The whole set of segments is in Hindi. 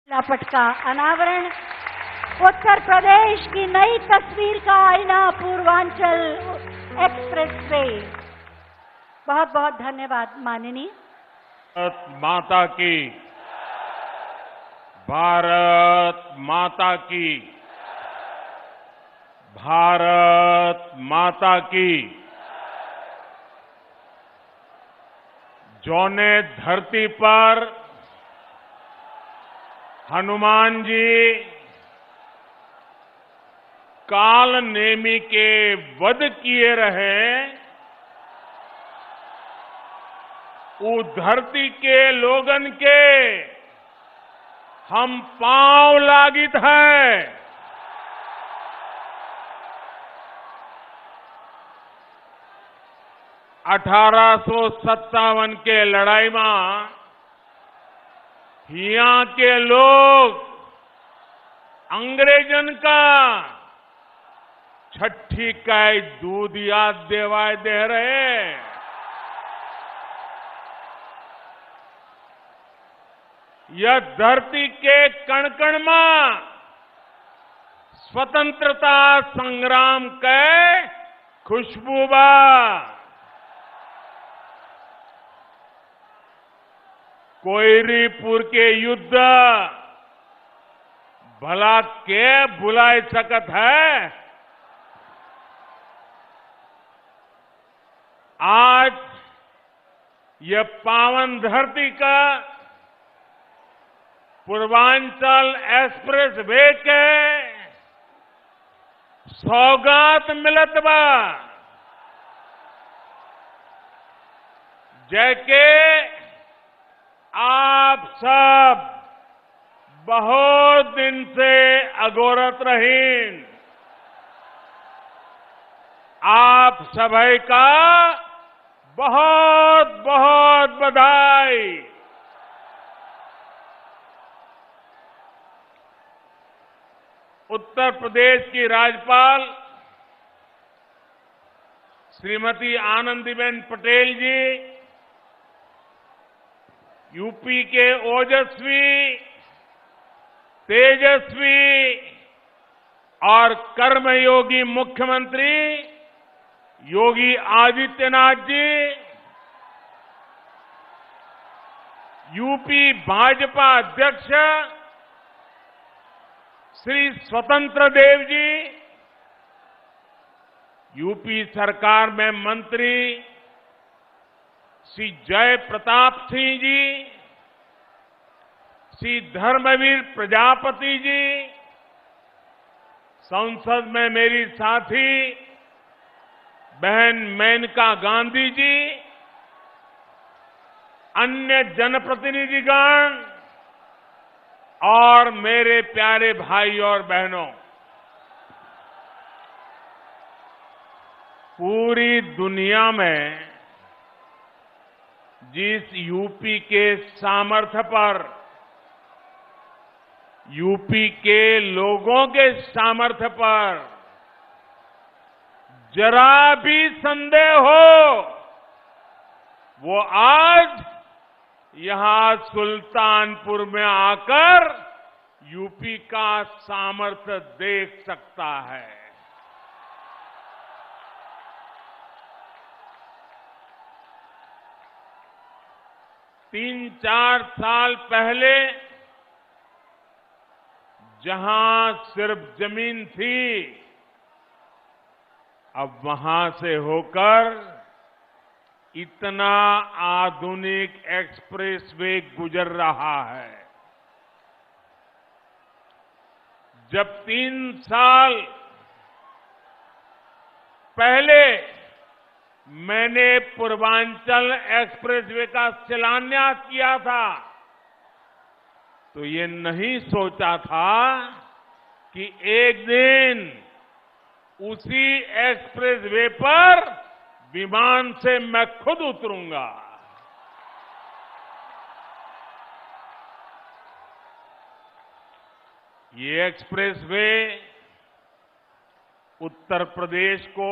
लापट का अनावरण, उत्तर प्रदेश की नई तस्वीर का आईना पूर्वांचल एक्सप्रेसवे। बहुत बहुत धन्यवाद माननीय। भारत माता की, भारत माता की, भारत माता की। जौने धरती पर हनुमान जी काल नेमी के वध किए रहे, उस धरती के लोगन के हम पांव लागित है। 1857 के लड़ाई में यहाँ के लोग अंग्रेजन का छठी का दूध याद देवाय दे रहे। यह धरती के कण कण में स्वतंत्रता संग्राम के खुशबू बा। कोयरीपुर के युद्ध भला के भुलाए सकत है। आज यह पावन धरती का पूर्वांचल एक्सप्रेस वे के सौगात मिलत बा। जैके आप सब बहुत दिन से अगोरत रहीन। आप सभी का बहुत बहुत बधाई। उत्तर प्रदेश की राज्यपाल श्रीमती आनंदीबेन पटेल जी, यूपी के ओजस्वी, तेजस्वी और कर्मयोगी मुख्यमंत्री योगी आदित्यनाथ जी, यूपी भाजपा अध्यक्ष श्री स्वतंत्र देव जी, यूपी सरकार में मंत्री श्री जय प्रताप सिंह जी, श्री धर्मवीर प्रजापति जी, संसद में मेरी साथी बहन मेनका गांधी जी, अन्य जनप्रतिनिधिगण और मेरे प्यारे भाई और बहनों, पूरी दुनिया में जिस यूपी के सामर्थ्य पर, यूपी के लोगों के सामर्थ्य पर जरा भी संदेह हो, वो आज यहां सुल्तानपुर में आकर यूपी का सामर्थ्य देख सकता है। तीन चार साल पहले जहां सिर्फ जमीन थी, अब वहां से होकर इतना आधुनिक एक्सप्रेसवे गुजर रहा है। जब 3 साल पहले मैंने पूर्वांचल एक्सप्रेसवे का शिलान्यास किया था, तो ये नहीं सोचा था कि एक दिन उसी एक्सप्रेसवे पर विमान से मैं खुद उतरूंगा। ये एक्सप्रेसवे उत्तर प्रदेश को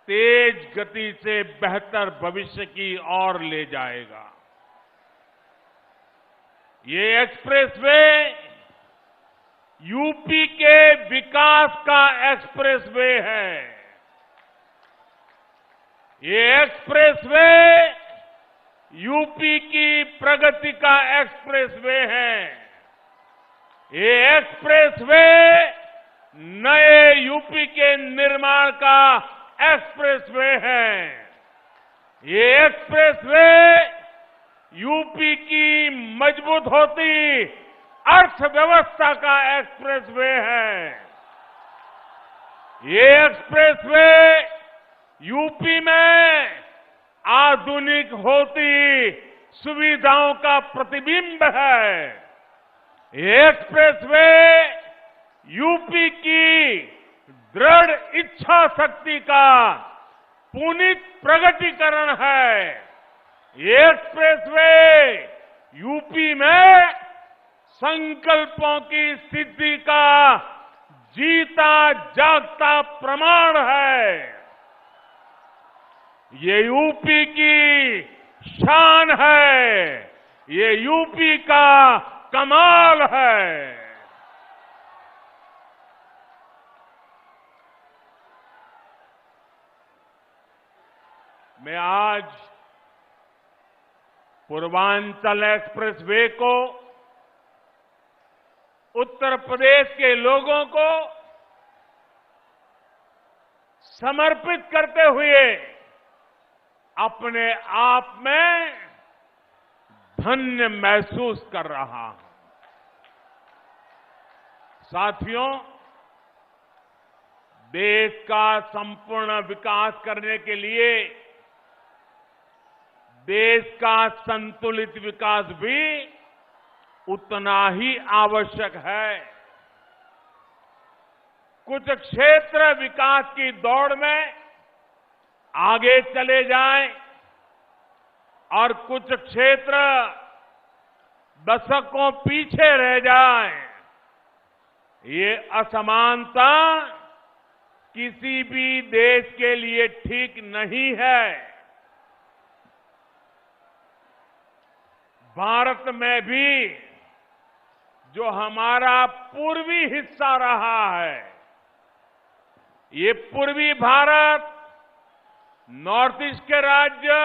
तेज गति से बेहतर भविष्य की ओर ले जाएगा। ये एक्सप्रेसवे यूपी के विकास का एक्सप्रेसवे है। ये एक्सप्रेसवे यूपी की प्रगति का एक्सप्रेसवे है। ये एक्सप्रेसवे नए यूपी के निर्माण का एक्सप्रेसवे है। ये एक्सप्रेसवे यूपी की मजबूत होती अर्थव्यवस्था का एक्सप्रेसवे है। ये एक्सप्रेसवे यूपी में आधुनिक होती सुविधाओं का प्रतिबिंब है। ये एक्सप्रेसवे यूपी की दृढ़ इच्छा शक्ति का पुनीत प्रगटीकरण है। ये एक्सप्रेसवे यूपी में संकल्पों की सिद्धि का जीता जागता प्रमाण है। ये यूपी की शान है। ये यूपी का कमाल है। मैं आज पूर्वांचल एक्सप्रेसवे को उत्तर प्रदेश के लोगों को समर्पित करते हुए अपने आप में धन्य महसूस कर रहा हूं। साथियों, देश का संपूर्ण विकास करने के लिए देश का संतुलित विकास भी उतना ही आवश्यक है। कुछ क्षेत्र विकास की दौड़ में आगे चले जाएं और कुछ क्षेत्र दशकों पीछे रह जाएं। ये असमानता किसी भी देश के लिए ठीक नहीं है। भारत में भी जो हमारा पूर्वी हिस्सा रहा है, ये पूर्वी भारत, नॉर्थ ईस्ट के राज्य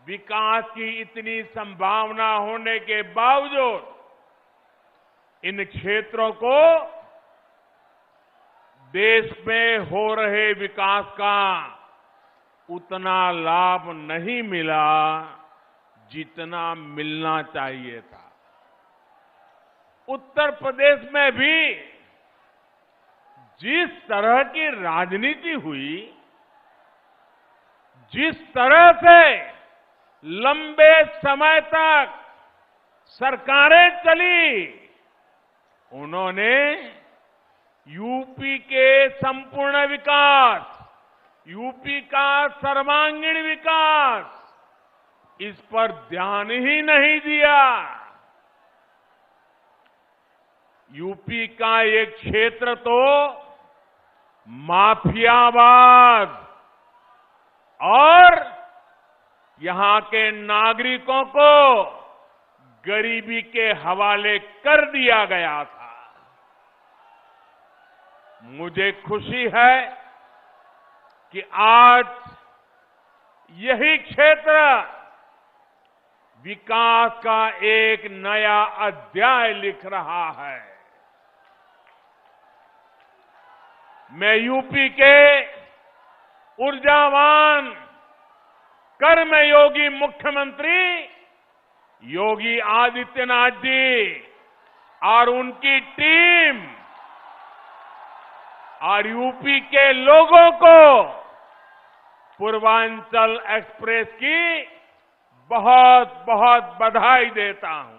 विकास की इतनी संभावना होने के बावजूद इन क्षेत्रों को देश में हो रहे विकास का उतना लाभ नहीं मिला जितना मिलना चाहिए था। उत्तर प्रदेश में भी जिस तरह की राजनीति हुई, जिस तरह से लंबे समय तक सरकारें चली, उन्होंने यूपी के संपूर्ण विकास, यूपी का सर्वांगीण विकास, इस पर ध्यान ही नहीं दिया। यूपी का एक क्षेत्र तो माफियावाद और यहां के नागरिकों को गरीबी के हवाले कर दिया गया था। मुझे खुशी है कि आज यही क्षेत्र विकास का एक नया अध्याय लिख रहा है। मैं यूपी के ऊर्जावान कर्मयोगी मुख्यमंत्री योगी आदित्यनाथ जी और उनकी टीम और यूपी के लोगों को पूर्वांचल एक्सप्रेस की बहुत बहुत बधाई देता हूं।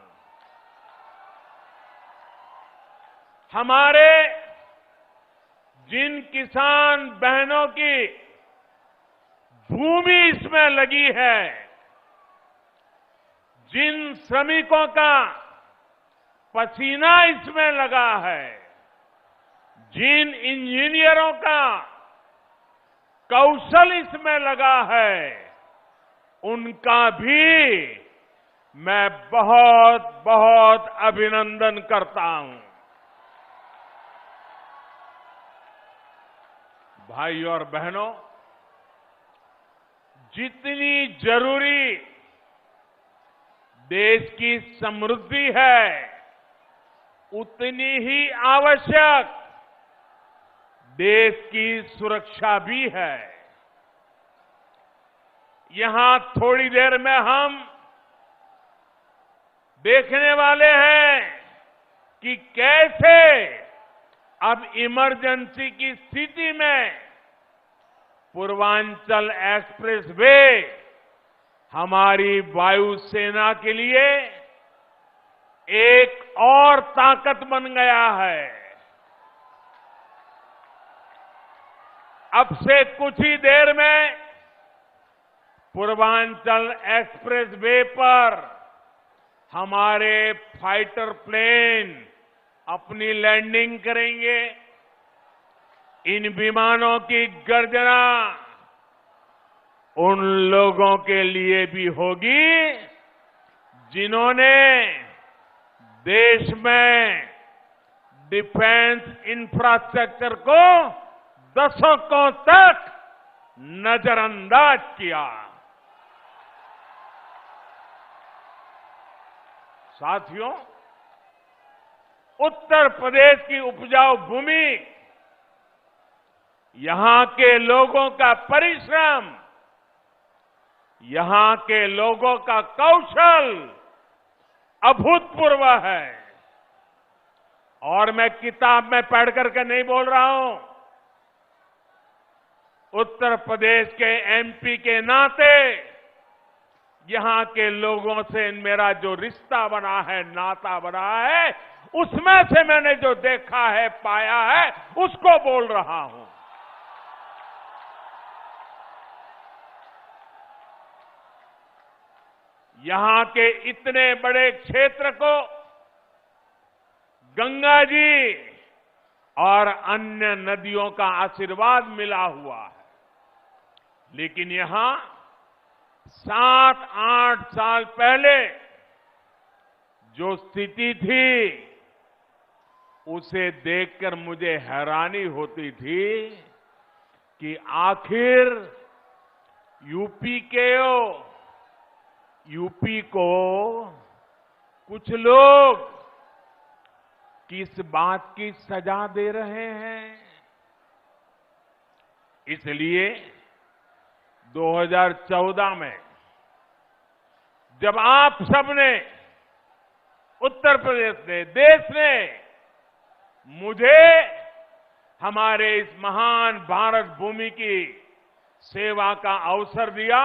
हमारे जिन किसान बहनों की भूमि इसमें लगी है, जिन श्रमिकों का पसीना इसमें लगा है, जिन इंजीनियरों का कौशल इसमें लगा है, उनका भी मैं बहुत बहुत अभिनंदन करता हूं। भाइयों और बहनों, जितनी जरूरी देश की समृद्धि है, उतनी ही आवश्यक देश की सुरक्षा भी है। यहां थोड़ी देर में हम देखने वाले हैं कि कैसे अब इमरजेंसी की स्थिति में पूर्वांचल एक्सप्रेस वे हमारी वायुसेना के लिए एक और ताकत बन गया है। अब से कुछ ही देर में पूर्वांचल एक्सप्रेस वे पर हमारे फाइटर प्लेन अपनी लैंडिंग करेंगे। इन विमानों की गर्जना उन लोगों के लिए भी होगी जिन्होंने देश में डिफेंस इंफ्रास्ट्रक्चर को दशकों तक नजरअंदाज किया। साथियों, उत्तर प्रदेश की उपजाऊ भूमि, यहां के लोगों का परिश्रम, यहां के लोगों का कौशल अभूतपूर्व है। और मैं किताब में पढ़ करके नहीं बोल रहा हूं, उत्तर प्रदेश के एमपी के नाते यहां के लोगों से मेरा जो रिश्ता बना है, नाता बना है, उसमें से मैंने जो देखा है, पाया है, उसको बोल रहा हूं। यहां के इतने बड़े क्षेत्र को गंगा जी और अन्य नदियों का आशीर्वाद मिला हुआ है। लेकिन यहां 7-8 साल पहले जो स्थिति थी, उसे देखकर मुझे हैरानी होती थी कि आखिर यूपी को कुछ लोग किस बात की सजा दे रहे हैं। इसलिए 2014 में जब आप सबने, उत्तर प्रदेश ने, देश ने मुझे हमारे इस महान भारत भूमि की सेवा का अवसर दिया,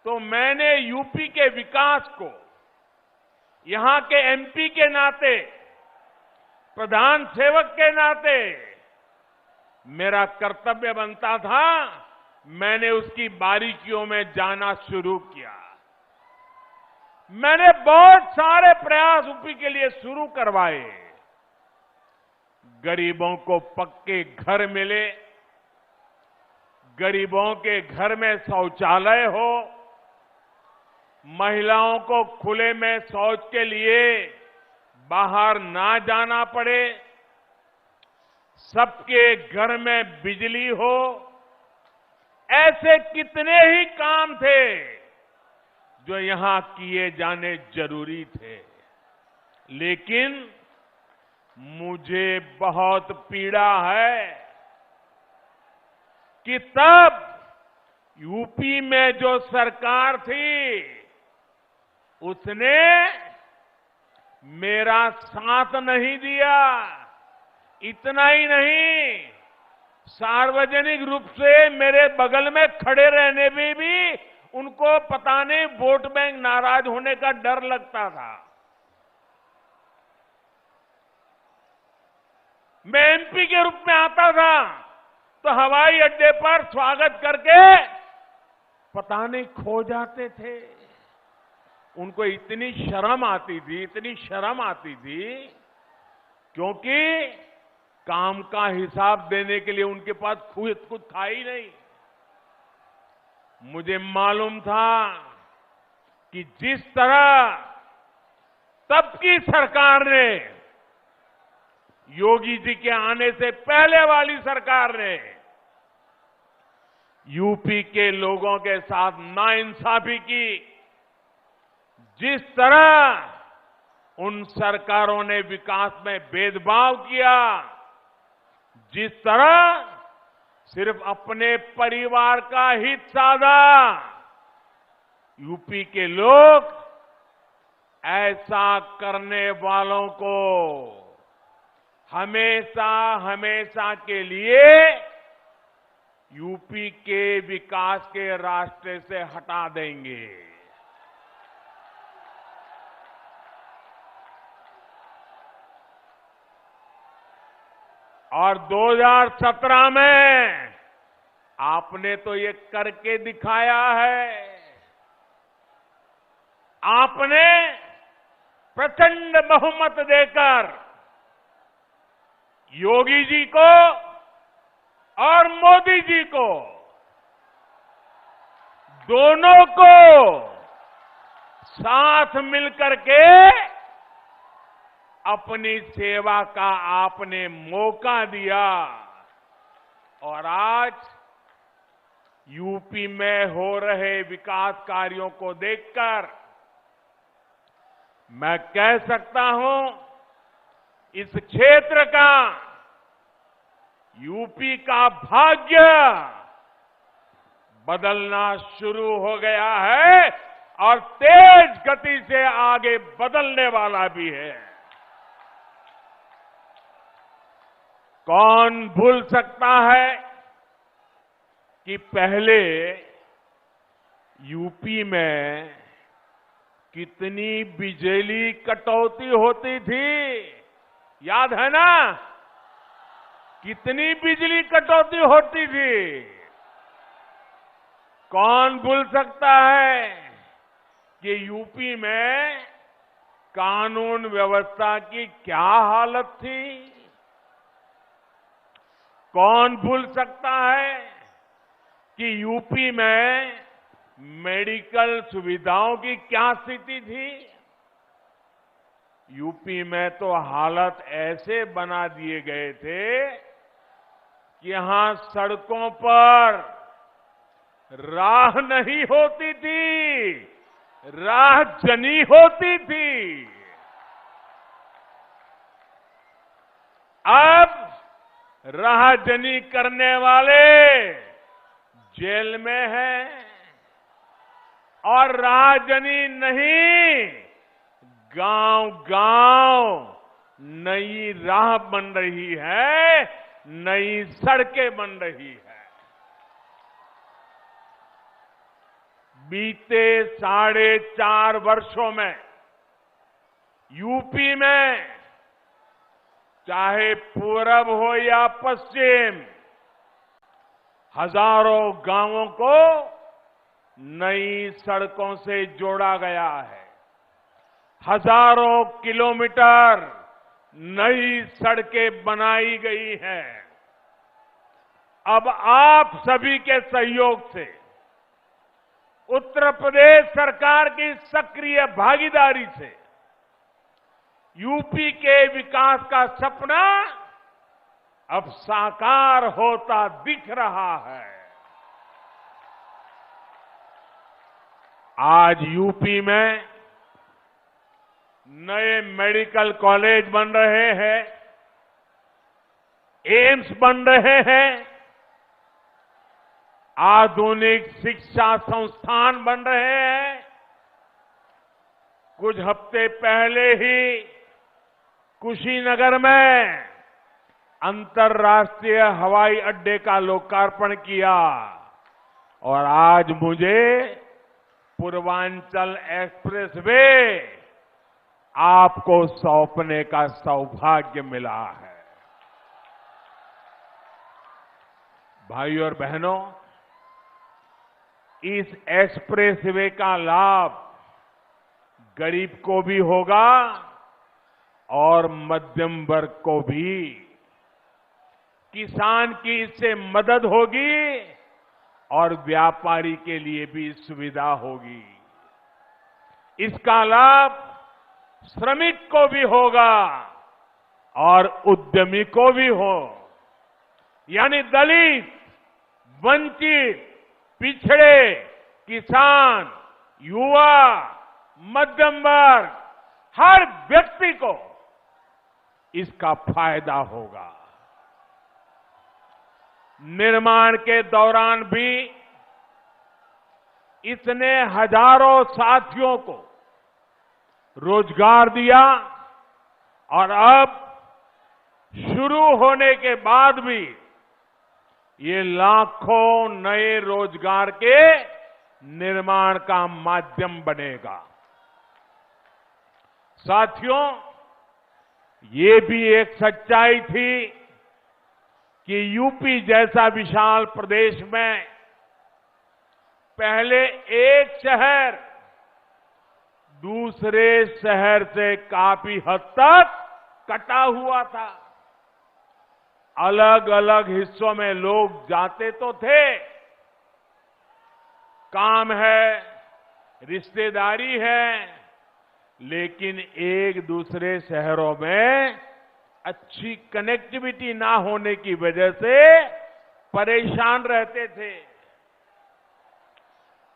तो मैंने यूपी के विकास को यहां के एमपी के नाते, प्रधान सेवक के नाते मेरा कर्तव्य बनता था, मैंने उसकी बारीकियों में जाना शुरू किया। मैंने बहुत सारे प्रयास यूपी के लिए शुरू करवाए। गरीबों को पक्के घर मिले, गरीबों के घर में शौचालय हो, महिलाओं को खुले में शौच के लिए बाहर ना जाना पड़े, सबके घर में बिजली हो, ऐसे कितने ही काम थे जो यहां किए जाने जरूरी थे। लेकिन मुझे बहुत पीड़ा है कि तब यूपी में जो सरकार थी, उसने मेरा साथ नहीं दिया। इतना ही नहीं, सार्वजनिक रूप से मेरे बगल में खड़े रहने में भी उनको पता नहीं वोट बैंक नाराज होने का डर लगता था। मैं एमपी के रूप में आता था तो हवाई अड्डे पर स्वागत करके पता नहीं खो जाते थे। उनको इतनी शर्म आती थी, क्योंकि काम का हिसाब देने के लिए उनके पास खुद था ही नहीं। मुझे मालूम था कि जिस तरह तब की सरकार ने, योगी जी के आने से पहले वाली सरकार ने यूपी के लोगों के साथ नाइंसाफी की, जिस तरह उन सरकारों ने विकास में भेदभाव किया, जिस तरह सिर्फ अपने परिवार का हित साधा, यूपी के लोग ऐसा करने वालों को हमेशा हमेशा के लिए यूपी के विकास के रास्ते से हटा देंगे। और 2017 में आपने तो ये करके दिखाया है। आपने प्रचंड बहुमत देकर योगी जी को और मोदी जी को, दोनों को साथ मिलकर के अपनी सेवा का आपने मौका दिया। और आज यूपी में हो रहे विकास कार्यों को देखकर मैं कह सकता हूं, इस क्षेत्र का, यूपी का भाग्य बदलना शुरू हो गया है और तेज गति से आगे बदलने वाला भी है। कौन भूल सकता है कि पहले यूपी में कितनी बिजली कटौती होती थी? याद है ना? कितनी बिजली कटौती होती थी? कौन भूल सकता है कि यूपी में कानून व्यवस्था की क्या हालत थी? कौन भूल सकता है कि यूपी में मेडिकल सुविधाओं की क्या स्थिति थी? यूपी में तो हालत ऐसे बना दिए गए थे कि यहां सड़कों पर राह नहीं होती थी, राह जनी होती थी। अब राहजनी करने वाले जेल में हैं और राहजनी नहीं, गांव-गांव नई राह बन रही है, नई सड़कें बन रही है। बीते 4.5 वर्षों में यूपी में चाहे पूरब हो या पश्चिम, हजारों गांवों को नई सड़कों से जोड़ा गया है। हजारों किलोमीटर नई सड़कें बनाई गई हैं। अब आप सभी के सहयोग से, उत्तर प्रदेश सरकार की सक्रिय भागीदारी से यूपी के विकास का सपना अब साकार होता दिख रहा है। आज यूपी में नए मेडिकल कॉलेज बन रहे हैं, एम्स बन रहे हैं, आधुनिक शिक्षा संस्थान बन रहे हैं। कुछ हफ्ते पहले ही कुशीनगर में अंतर्राष्ट्रीय हवाई अड्डे का लोकार्पण किया और आज मुझे पूर्वांचल एक्सप्रेसवे आपको सौंपने का सौभाग्य मिला है। भाइयों और बहनों, इस एक्सप्रेसवे का लाभ गरीब को भी होगा और मध्यम वर्ग को भी। किसान की इससे मदद होगी और व्यापारी के लिए भी सुविधा होगी। इसका लाभ श्रमिक को भी होगा और उद्यमी को भी हो, यानी दलित, वंचित, पिछड़े, किसान, युवा, मध्यम वर्ग, हर व्यक्ति को इसका फायदा होगा। निर्माण के दौरान भी इसने हजारों साथियों को रोजगार दिया और अब शुरू होने के बाद भी ये लाखों नए रोजगार के निर्माण का माध्यम बनेगा। साथियों, ये भी एक सच्चाई थी कि यूपी जैसा विशाल प्रदेश में पहले एक शहर दूसरे शहर से काफी हद तक कटा हुआ था। अलग अलग हिस्सों में लोग जाते तो थे, काम है, रिश्तेदारी है, लेकिन एक दूसरे शहरों में अच्छी कनेक्टिविटी ना होने की वजह से परेशान रहते थे।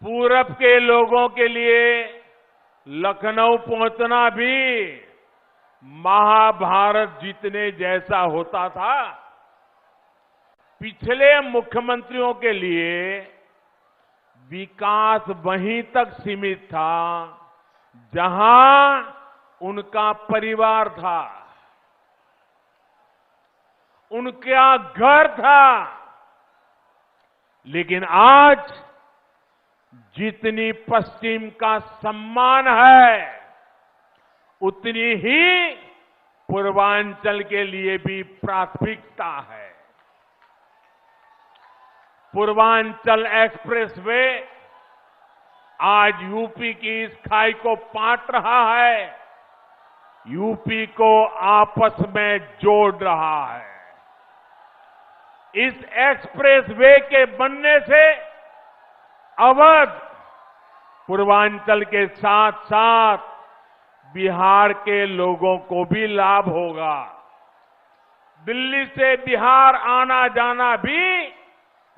पूरब के लोगों के लिए लखनऊ पहुंचना भी महाभारत जीतने जैसा होता था। पिछले मुख्यमंत्रियों के लिए विकास वहीं तक सीमित था जहां उनका परिवार था, उनका घर था। लेकिन आज जितनी पश्चिम का सम्मान है, उतनी ही पूर्वांचल के लिए भी प्राथमिकता है। पूर्वांचल एक्सप्रेसवे आज यूपी की इस खाई को पाट रहा है, यूपी को आपस में जोड़ रहा है। इस एक्सप्रेसवे के बनने से अवध, पूर्वांचल के साथ साथ बिहार के लोगों को भी लाभ होगा। दिल्ली से बिहार आना जाना भी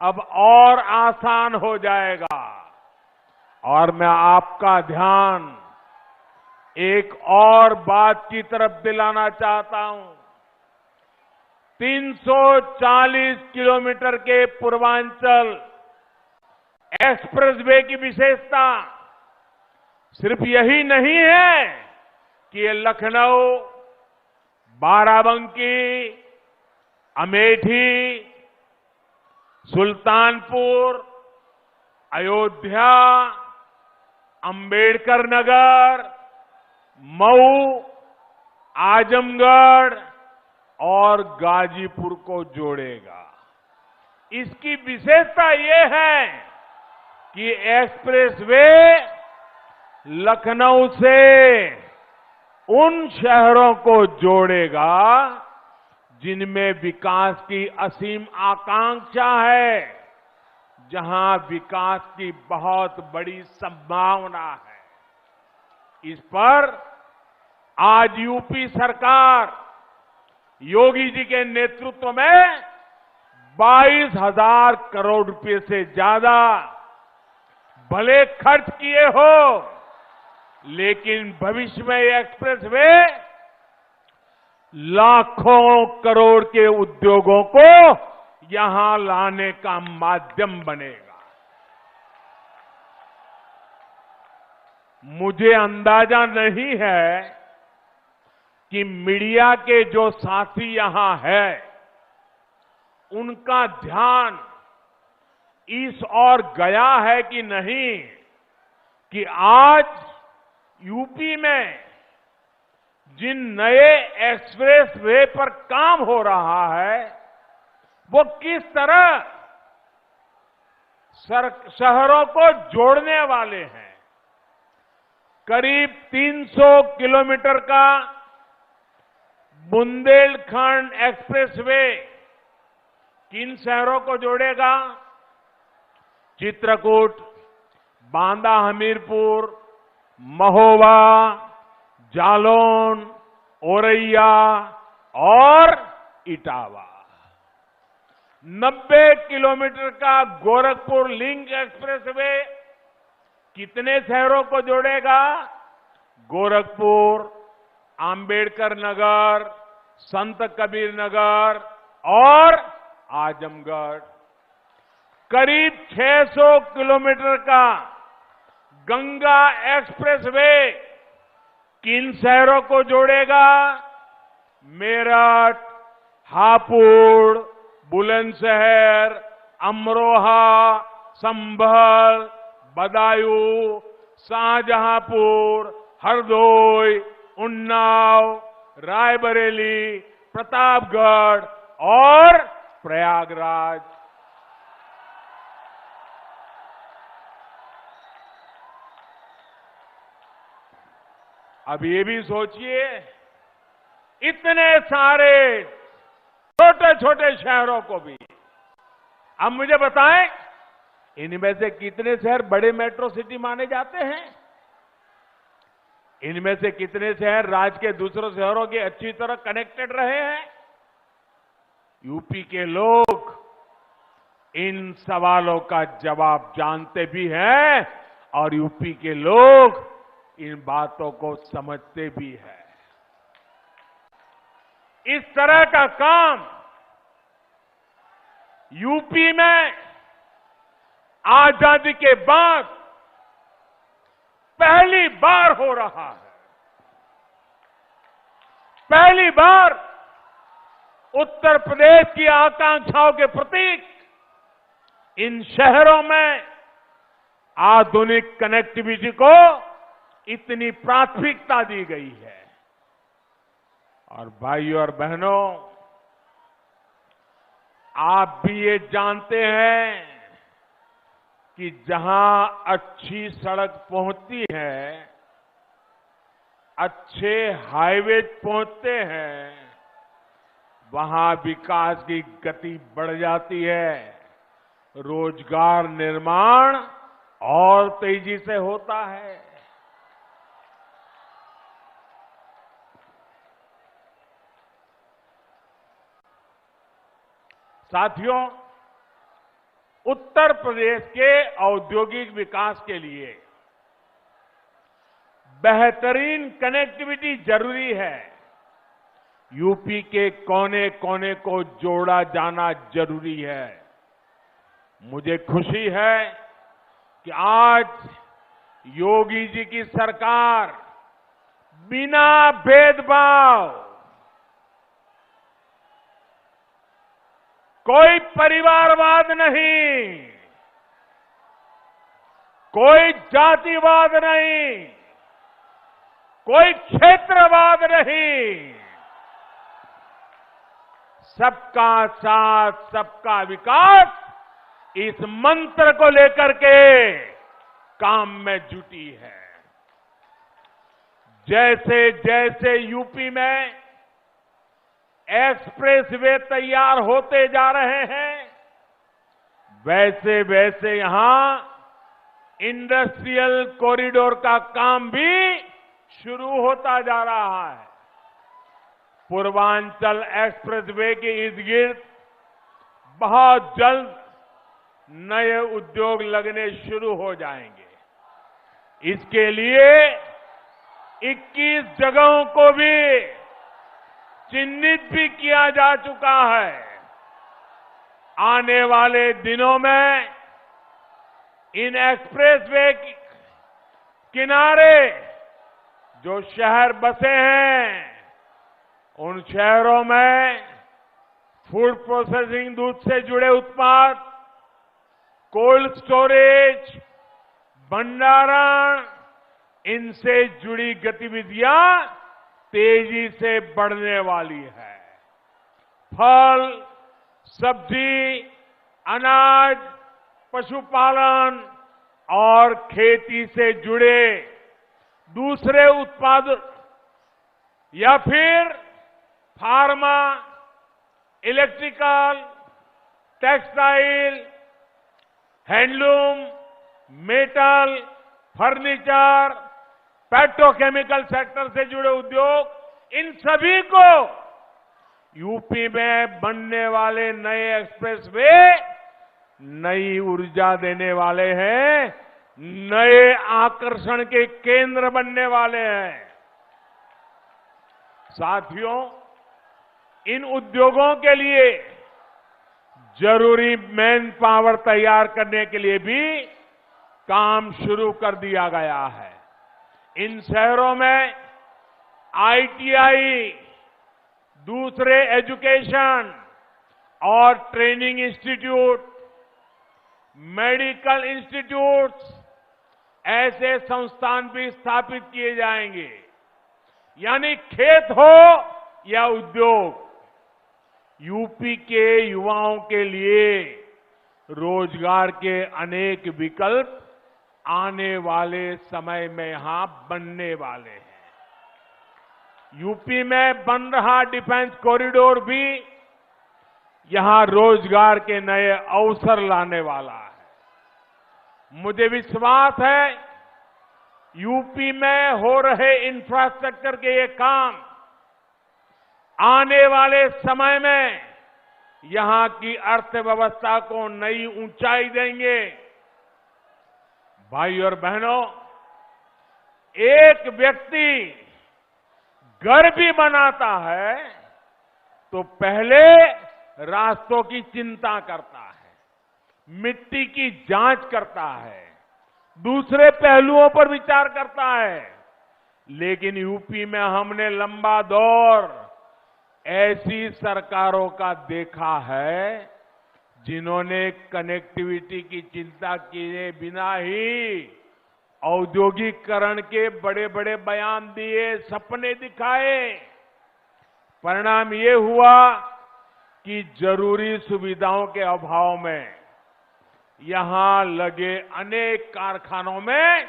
अब और आसान हो जाएगा। और मैं आपका ध्यान एक और बात की तरफ दिलाना चाहता हूं। 340 किलोमीटर के पूर्वांचल एक्सप्रेसवे की विशेषता सिर्फ यही नहीं है कि ये लखनऊ, बाराबंकी, अमेठी, सुल्तानपुर, अयोध्या, अंबेडकर नगर, मऊ, आजमगढ़ और गाजीपुर को जोड़ेगा। इसकी विशेषता ये है कि एक्सप्रेसवे लखनऊ से उन शहरों को जोड़ेगा जिनमें विकास की असीम आकांक्षा है, जहां विकास की बहुत बड़ी संभावना है। इस पर आज यूपी सरकार योगी जी के नेतृत्व में 22,000 करोड़ रुपए से ज्यादा भले खर्च किए हो, लेकिन भविष्य में ये एक्सप्रेसवे लाखों करोड़ के उद्योगों को यहां लाने का माध्यम बनेगा। मुझे अंदाजा नहीं है कि मीडिया के जो साथी यहां है, उनका ध्यान इस ओर गया है कि नहीं कि आज यूपी में जिन नए एक्सप्रेस वे पर काम हो रहा है, वो किस तरह शहरों को जोड़ने वाले हैं। करीब 300 किलोमीटर का बुंदेलखंड एक्सप्रेसवे किन शहरों को जोड़ेगा? चित्रकूट, बांदा हमीरपुर, महोबा, जालौन, औरैया और इटावा। 90 किलोमीटर का गोरखपुर लिंक एक्सप्रेसवे कितने शहरों को जोड़ेगा? गोरखपुर, आंबेडकर नगर, संत कबीर नगर और आजमगढ़। करीब 600 किलोमीटर का गंगा एक्सप्रेसवे किन शहरों को जोड़ेगा? मेरठ, हापुड़, बुलंदशहर, अमरोहा, संभल, बदायूं, शाहजहांपुर, हरदोई, उन्नाव, रायबरेली, प्रतापगढ़ और प्रयागराज। अब ये भी सोचिए, इतने सारे छोटे छोटे शहरों को भी। अब मुझे बताएं, इनमें से कितने शहर बड़े मेट्रो सिटी माने जाते हैं? इनमें से कितने शहर राज्य के दूसरे शहरों के अच्छी तरह कनेक्टेड रहे हैं? यूपी के लोग इन सवालों का जवाब जानते भी हैं और यूपी के लोग इन बातों को समझते भी हैं। इस तरह का काम यूपी में आजादी के बाद पहली बार हो रहा है। पहली बार उत्तर प्रदेश की आकांक्षाओं के प्रतीक इन शहरों में आधुनिक कनेक्टिविटी को इतनी प्राथमिकता दी गई है। और भाइयों और बहनों, आप भी ये जानते हैं कि जहां अच्छी सड़क पहुंचती है, अच्छे हाईवे पहुंचते हैं, वहां विकास की गति बढ़ जाती है, रोजगार निर्माण और तेजी से होता है। साथियों, उत्तर प्रदेश के औद्योगिक विकास के लिए बेहतरीन कनेक्टिविटी जरूरी है। यूपी के कोने कोने को जोड़ा जाना जरूरी है। मुझे खुशी है कि आज योगी जी की सरकार बिना भेदभाव, कोई परिवारवाद नहीं, कोई जातिवाद नहीं, कोई क्षेत्रवाद नहीं, सबका साथ सबका विकास, इस मंत्र को लेकर के काम में जुटी है। जैसे जैसे यूपी में एक्सप्रेसवे तैयार होते जा रहे हैं, वैसे वैसे यहां इंडस्ट्रियल कॉरिडोर का काम भी शुरू होता जा रहा है। पूर्वांचल एक्सप्रेसवे के इर्द गिर्द बहुत जल्द नए उद्योग लगने शुरू हो जाएंगे। इसके लिए 21 जगहों को भी चिन्हित भी किया जा चुका है। आने वाले दिनों में इन एक्सप्रेसवे किनारे जो शहर बसे हैं, उन शहरों में फूड प्रोसेसिंग, दूध से जुड़े उत्पाद, कोल्ड स्टोरेज, भंडारण, इनसे जुड़ी गतिविधियां तेजी से बढ़ने वाली है। फल, सब्जी, अनाज, पशुपालन और खेती से जुड़े दूसरे उत्पाद या फिर pharma, electrical, textile, handloom, metal, furniture, petrochemical sector से जुड़े उद्योग, इन सभी को यूपी में बनने वाले नए एक्सप्रेसवे नई ऊर्जा देने वाले हैं, नए आकर्षण के केंद्र बनने वाले हैं। साथियों, इन उद्योगों के लिए जरूरी मैन पावर तैयार करने के लिए भी काम शुरू कर दिया गया है। इन शहरों में आईटीआई, दूसरे एजुकेशन और ट्रेनिंग इंस्टीट्यूट, मेडिकल इंस्टीट्यूट्स, ऐसे संस्थान भी स्थापित किए जाएंगे। यानी खेत हो या उद्योग, यूपी के युवाओं के लिए रोजगार के अनेक विकल्प आने वाले समय में यहां बनने वाले हैं। यूपी में बन रहा डिफेंस कॉरिडोर भी यहां रोजगार के नए अवसर लाने वाला है। मुझे विश्वास है यूपी में हो रहे इंफ्रास्ट्रक्चर के ये काम आने वाले समय में यहां की अर्थव्यवस्था को नई ऊंचाई देंगे। भाई और बहनों, एक व्यक्ति घर भी बनाता है तो पहले रास्तों की चिंता करता है, मिट्टी की जांच करता है, दूसरे पहलुओं पर विचार करता है। लेकिन यूपी में हमने लंबा दौर ऐसी सरकारों का देखा है जिन्होंने कनेक्टिविटी की चिंता किए बिना ही औद्योगिकरण के बड़े बड़े बयान दिए, सपने दिखाए। परिणाम ये हुआ कि जरूरी सुविधाओं के अभाव में यहां लगे अनेक कारखानों में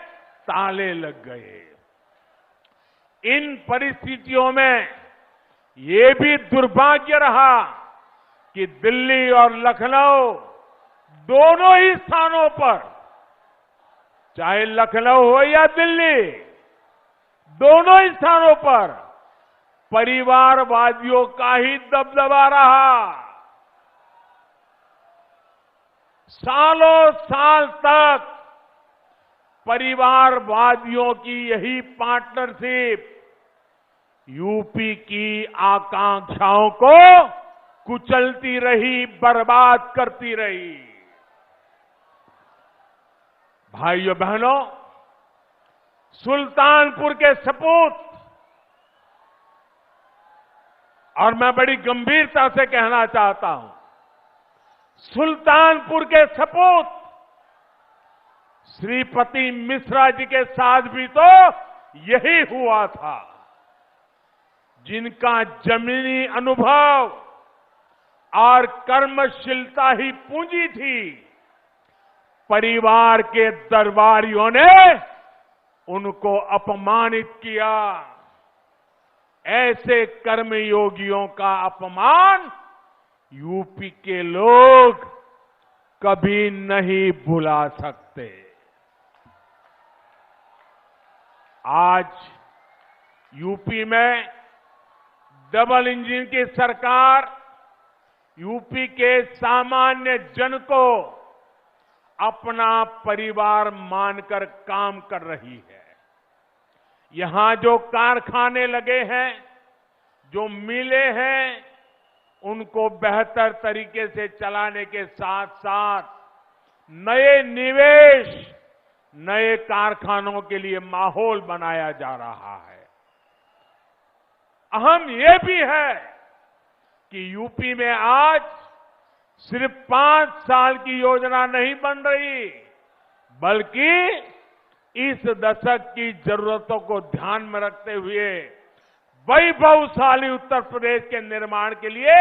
ताले लग गए। इन परिस्थितियों में ये भी दुर्भाग्य रहा कि दिल्ली और लखनऊ दोनों ही स्थानों पर, चाहे लखनऊ हो या दिल्ली, दोनों ही स्थानों पर परिवारवादियों का ही दबदबा रहा। सालों साल तक परिवारवादियों की यही पार्टनरशिप यूपी की आकांक्षाओं को कुचलती रही, बर्बाद करती रही। भाइयों बहनों, सुल्तानपुर के सपूत, और मैं बड़ी गंभीरता से कहना चाहता हूं, सुल्तानपुर के सपूत श्रीपति मिश्रा जी के साथ भी तो यही हुआ था, जिनका जमीनी अनुभव और कर्मशीलता ही पूंजी थी। परिवार के दरबारियों ने उनको अपमानित किया। ऐसे कर्मयोगियों का अपमान यूपी के लोग कभी नहीं भुला सकते। आज यूपी में डबल इंजन की सरकार यूपी के सामान्य जन को अपना परिवार मानकर काम कर रही है। यहां जो कारखाने लगे हैं, जो मिलें हैं, उनको बेहतर तरीके से चलाने के साथ साथ नए निवेश, नए कारखानों के लिए माहौल बनाया जा रहा है। अहम यह भी है कि यूपी में आज सिर्फ 5 साल की योजना नहीं बन रही, बल्कि इस दशक की जरूरतों को ध्यान में रखते हुए वैभवशाली उत्तर प्रदेश के निर्माण के लिए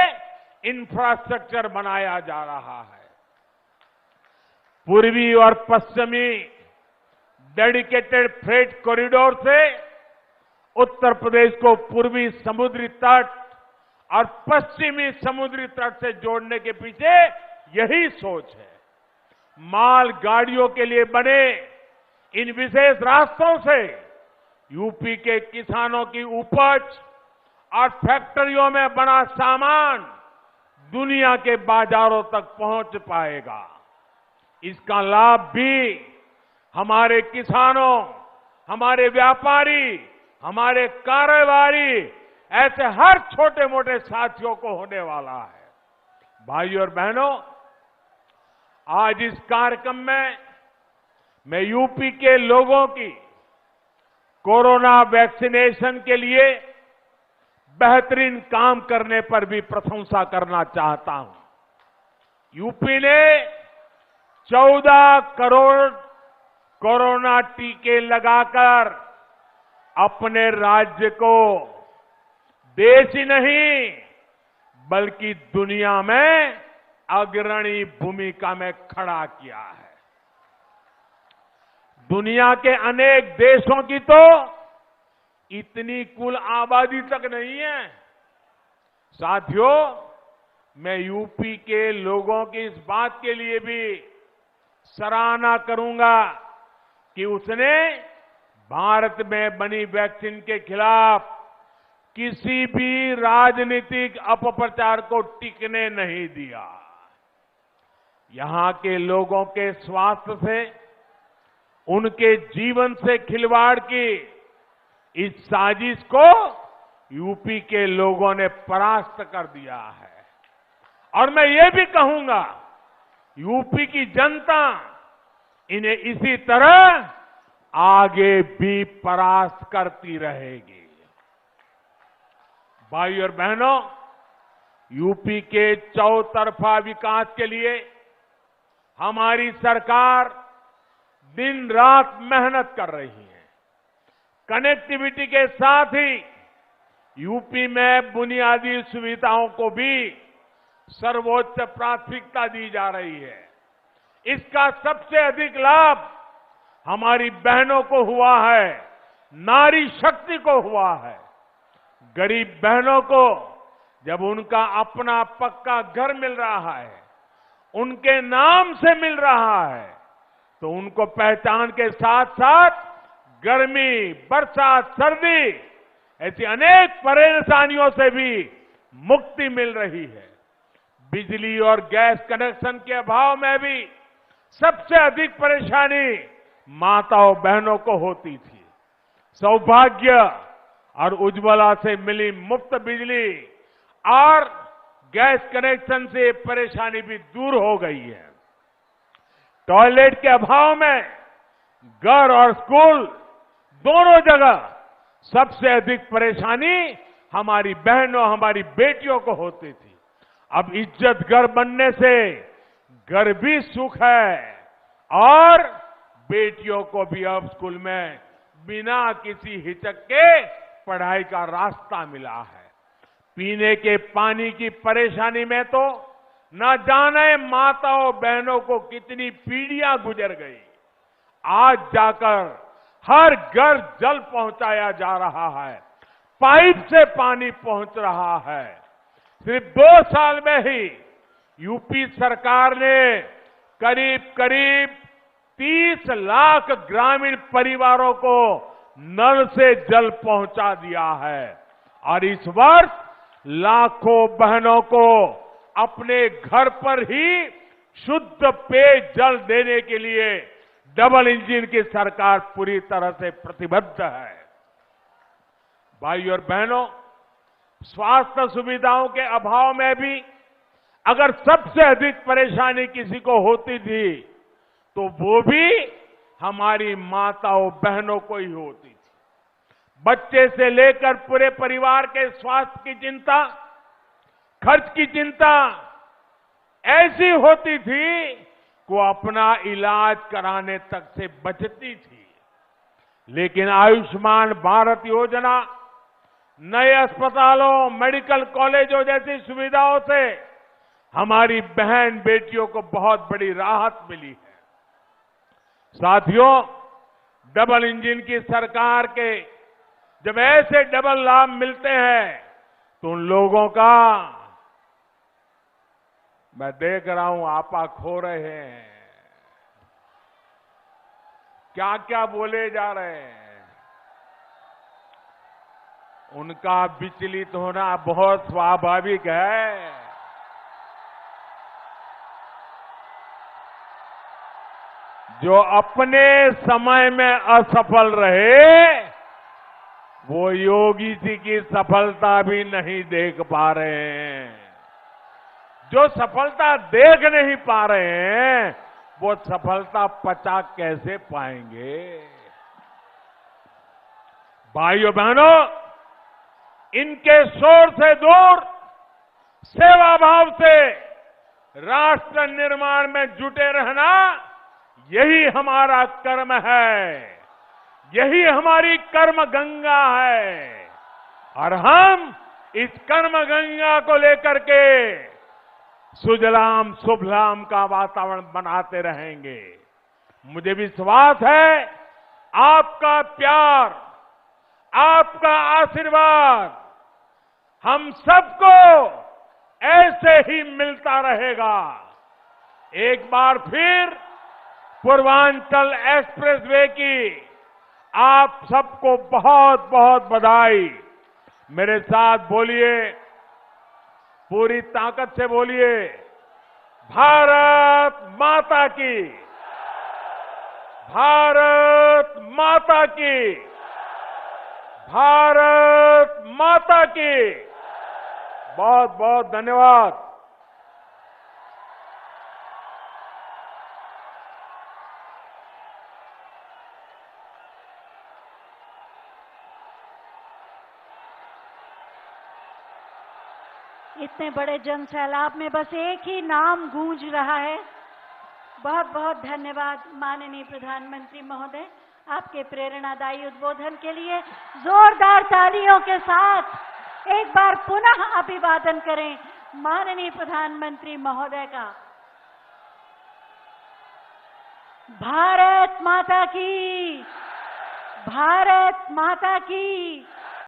इंफ्रास्ट्रक्चर बनाया जा रहा है। पूर्वी और पश्चिमी डेडिकेटेड फ्रेट कॉरिडोर से उत्तर प्रदेश को पूर्वी समुद्री तट और पश्चिमी समुद्री तट से जोड़ने के पीछे यही सोच है। माल गाड़ियों के लिए बने इन विशेष रास्तों से यूपी के किसानों की उपज और फैक्ट्रियों में बना सामान दुनिया के बाजारों तक पहुंच पाएगा। इसका लाभ भी हमारे किसानों, हमारे व्यापारी, हमारे कारोबारी, ऐसे हर छोटे मोटे साथियों को होने वाला है। भाइयों और बहनों, आज इस कार्यक्रम में मैं यूपी के लोगों की कोरोना वैक्सीनेशन के लिए बेहतरीन काम करने पर भी प्रशंसा करना चाहता हूं। यूपी ने 14 करोड़ कोरोना टीके लगाकर अपने राज्य को देश ही नहीं बल्कि दुनिया में अग्रणी भूमिका में खड़ा किया है। दुनिया के अनेक देशों की तो इतनी कुल आबादी तक नहीं है। साथियों, मैं यूपी के लोगों की इस बात के लिए भी सराहना करूंगा कि उसने भारत में बनी वैक्सीन के खिलाफ किसी भी राजनीतिक अपप्रचार को टिकने नहीं दिया। यहां के लोगों के स्वास्थ्य से, उनके जीवन से खिलवाड़ की इस साजिश को यूपी के लोगों ने परास्त कर दिया है। और मैं ये भी कहूंगा, यूपी की जनता इन्हें इसी तरह आगे भी परास्त करती रहेगी। भाई और बहनों, यूपी के चौतरफा विकास के लिए हमारी सरकार दिन रात मेहनत कर रही है। कनेक्टिविटी के साथ ही यूपी में बुनियादी सुविधाओं को भी सर्वोच्च प्राथमिकता दी जा रही है। इसका सबसे अधिक लाभ हमारी बहनों को हुआ है, नारी शक्ति को हुआ है। गरीब बहनों को जब उनका अपना पक्का घर मिल रहा है, उनके नाम से मिल रहा है, तो उनको पहचान के साथ साथ गर्मी, बरसात, सर्दी ऐसी अनेक परेशानियों से भी मुक्ति मिल रही है। बिजली और गैस कनेक्शन के अभाव में भी सबसे अधिक परेशानी माताओं बहनों को होती थी। सौभाग्य और उज्ज्वला से मिली मुफ्त बिजली और गैस कनेक्शन से परेशानी भी दूर हो गई है। टॉयलेट के अभाव में घर और स्कूल दोनों जगह सबसे अधिक परेशानी हमारी बहनों, हमारी बेटियों को होती थी। अब इज्जत घर बनने से घर भी सुख है और बेटियों को भी अब स्कूल में बिना किसी हिचक के पढ़ाई का रास्ता मिला है। पीने के पानी की परेशानी में तो न जाने माताओं बहनों को कितनी पीढ़ियां गुजर गई। आज जाकर हर घर जल पहुंचाया जा रहा है, पाइप से पानी पहुंच रहा है। सिर्फ 2 साल में ही यूपी सरकार ने करीब करीब 30 लाख ग्रामीण परिवारों को नल से जल पहुंचा दिया है और इस वर्ष लाखों बहनों को अपने घर पर ही शुद्ध पेयजल देने के लिए डबल इंजन की सरकार पूरी तरह से प्रतिबद्ध है। भाइयों और बहनों, स्वास्थ्य सुविधाओं के अभाव में भी अगर सबसे अधिक परेशानी किसी को होती थी तो वो भी हमारी माताओं बहनों को ही होती थी। बच्चे से लेकर पूरे परिवार के स्वास्थ्य की चिंता, खर्च की चिंता ऐसी होती थी कि वो अपना इलाज कराने तक से बचती थी। लेकिन आयुष्मान भारत योजना, नए अस्पतालों, मेडिकल कॉलेजों जैसी सुविधाओं से हमारी बहन बेटियों को बहुत बड़ी राहत मिली है। साथियों, डबल इंजन की सरकार के जब ऐसे डबल लाभ मिलते हैं तो उन लोगों का, मैं देख रहा हूं आपा खो रहे हैं, क्या क्या बोले जा रहे हैं। उनका विचलित होना बहुत स्वाभाविक है। जो अपने समय में असफल रहे, वो योगी जी की सफलता भी नहीं देख पा रहे हैं। जो सफलता देख नहीं पा रहे हैं, वो सफलता पचा कैसे पाएंगे? भाइयों बहनों, इनके शोर से दूर सेवा भाव से राष्ट्र निर्माण में जुटे रहना, यही हमारा कर्म है, यही हमारी कर्म गंगा है। और हम इस कर्म गंगा को लेकर के सुजलाम सुफलाम का वातावरण बनाते रहेंगे। मुझे विश्वास है आपका प्यार, आपका आशीर्वाद हम सबको ऐसे ही मिलता रहेगा। एक बार फिर पूर्वांचल एक्सप्रेसवे की आप सबको बहुत बहुत बधाई। मेरे साथ बोलिए, पूरी ताकत से बोलिए, भारत माता की, भारत माता की, भारत माता की। बहुत बहुत धन्यवाद। इतने बड़े जन सैलाब में बस एक ही नाम गूंज रहा है। बहुत बहुत धन्यवाद माननीय प्रधानमंत्री महोदय, आपके प्रेरणादायी उद्बोधन के लिए जोरदार तालियों के साथ एक बार पुनः अभिवादन करें माननीय प्रधानमंत्री महोदय का। भारत माता की, भारत माता की।